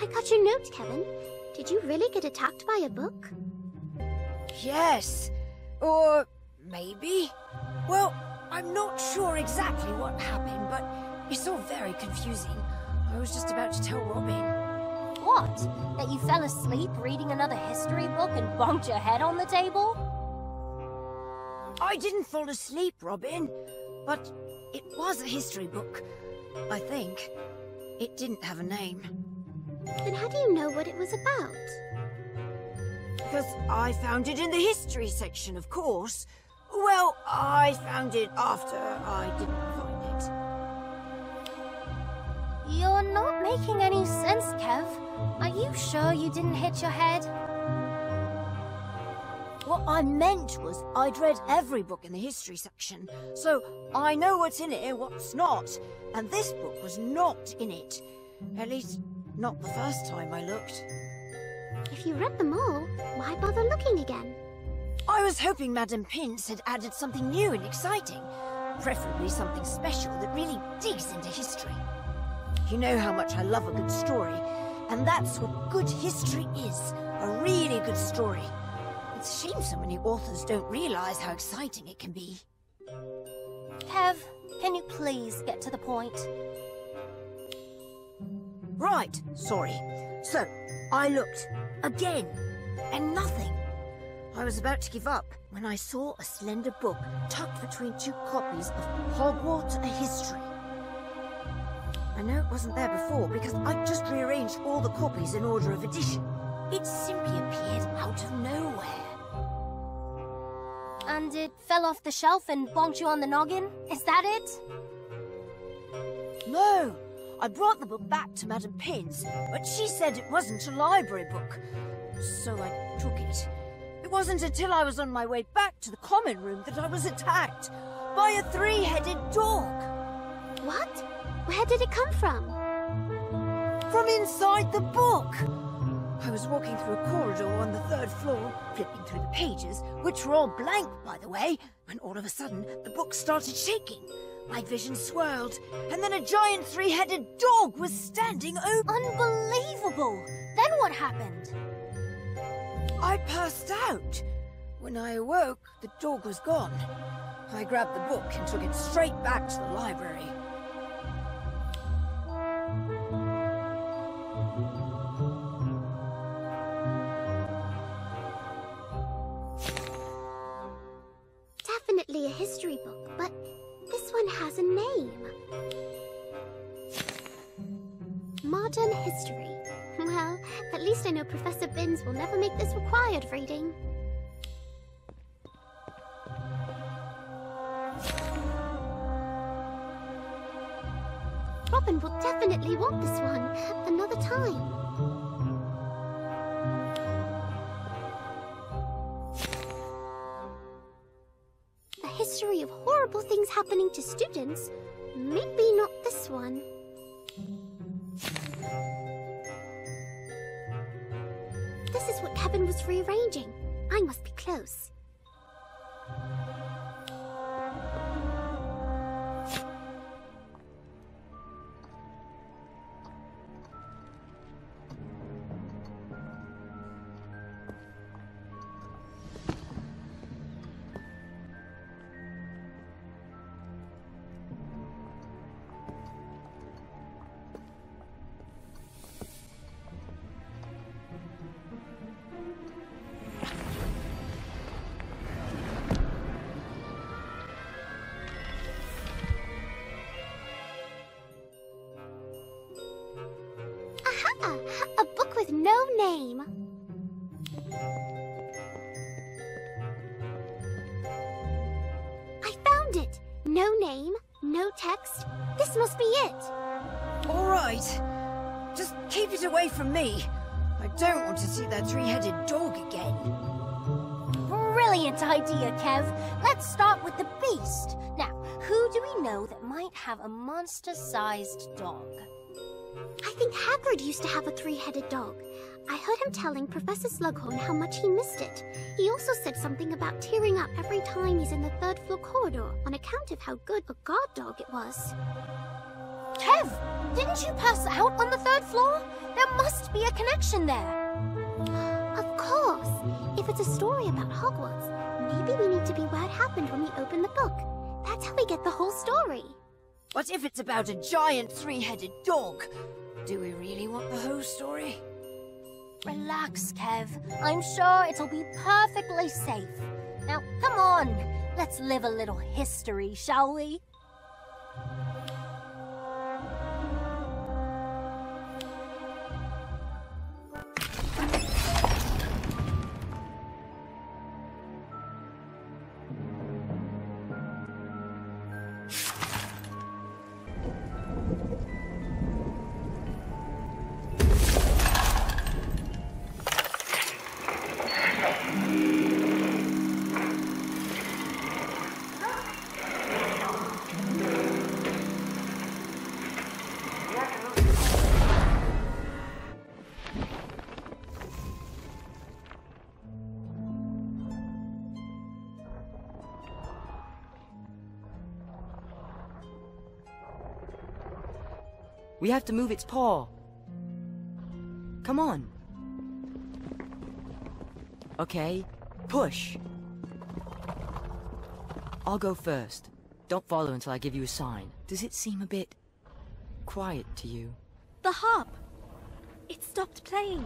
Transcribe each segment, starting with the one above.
I got your note, Kevin. Did you really get attacked by a book? Yes. Or maybe. Well, I'm not sure exactly what happened, but it's all very confusing. I was just about to tell Robin. What? That you fell asleep reading another history book and bonked your head on the table? I didn't fall asleep, Robin. But it was a history book, I think. It didn't have a name. Then how do you know what it was about? Because I found it in the history section, of course. Well, I found it after I didn't find it. You're not making any sense, Kev. Are you sure you didn't hit your head? What I meant was I'd read every book in the history section, so I know what's in it and what's not. And this book was not in it. At least, not the first time I looked. If you read them all, why bother looking again? I was hoping Madam Pince had added something new and exciting. Preferably something special that really digs into history. You know how much I love a good story, and that's what good history is. A really good story. It's a shame so many authors don't realize how exciting it can be. Kev, can you please get to the point? Right, sorry. So, I looked. Again. And nothing. I was about to give up when I saw a slender book tucked between two copies of Hogwarts: A History. I know it wasn't there before because I'd just rearranged all the copies in order of edition. It simply appeared out of nowhere. And it fell off the shelf and bonked you on the noggin? Is that it? No! I brought the book back to Madam Pince, but she said it wasn't a library book. So I took it. It wasn't until I was on my way back to the common room that I was attacked by a three-headed dog. What? Where did it come from? From inside the book! I was walking through a corridor on the 3rd floor, flipping through the pages, which were all blank, by the way, when all of a sudden the book started shaking. My vision swirled, and then a giant three-headed dog was standing over... Unbelievable! Then what happened? I passed out. When I awoke, the dog was gone. I grabbed the book and took it straight back to the library. Definitely a history book, but this one has a name. Modern history. Well, at least I know Professor Binns will never make this required reading. Robin will definitely want this one another time. A history of horrible things happening to students. Maybe not this one. This is what Kevin was rearranging. I must be close. A book with no name. I found it. No name, no text. This must be it. All right. Just keep it away from me. I don't want to see that three-headed dog again. Brilliant idea, Kev. Let's start with the beast. Now, who do we know that might have a monster-sized dog? I think Hagrid used to have a three-headed dog. I heard him telling Professor Slughorn how much he missed it. He also said something about tearing up every time he's in the 3rd floor corridor on account of how good a guard dog it was. Kev, didn't you pass out on the 3rd floor? There must be a connection there. Of course. If it's a story about Hogwarts, maybe we need to be where it happened when we open the book. That's how we get the whole story. What if it's about a giant 3-headed dog? Do we really want the whole story? Relax, Kev. I'm sure it'll be perfectly safe. Now, come on. Let's live a little history, shall we? We have to move its paw. Come on. Okay, push. I'll go first. Don't follow until I give you a sign. Does it seem a bit quiet to you? The harp! It stopped playing.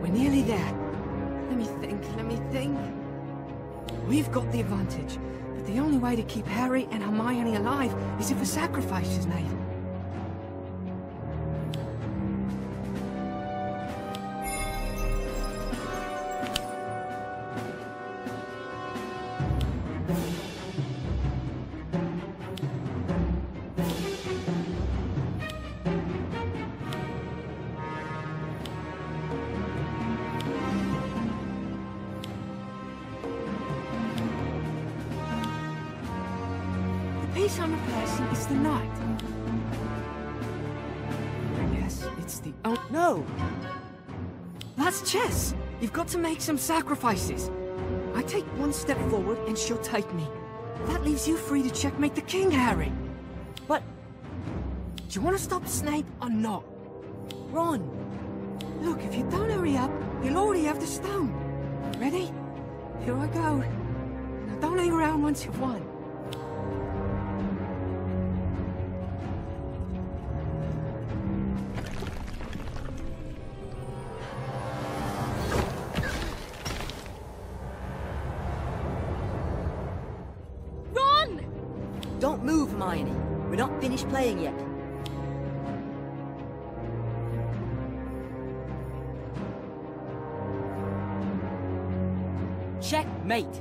We're nearly there. Let me think. We've got the advantage, but the only way to keep Harry and Hermione alive is if a sacrifice is made. The piece I'm replacing is the knight. Yes, it's the... Oh, no! That's chess! You've got to make some sacrifices. I take one step forward and she'll take me. That leaves you free to checkmate the king, Harry. But... do you want to stop Snape or not? Ron! Look, if you don't hurry up, you'll already have the stone. Ready? Here I go. Now don't hang around once you've won. Don't move, Hermione. We're not finished playing yet. Checkmate.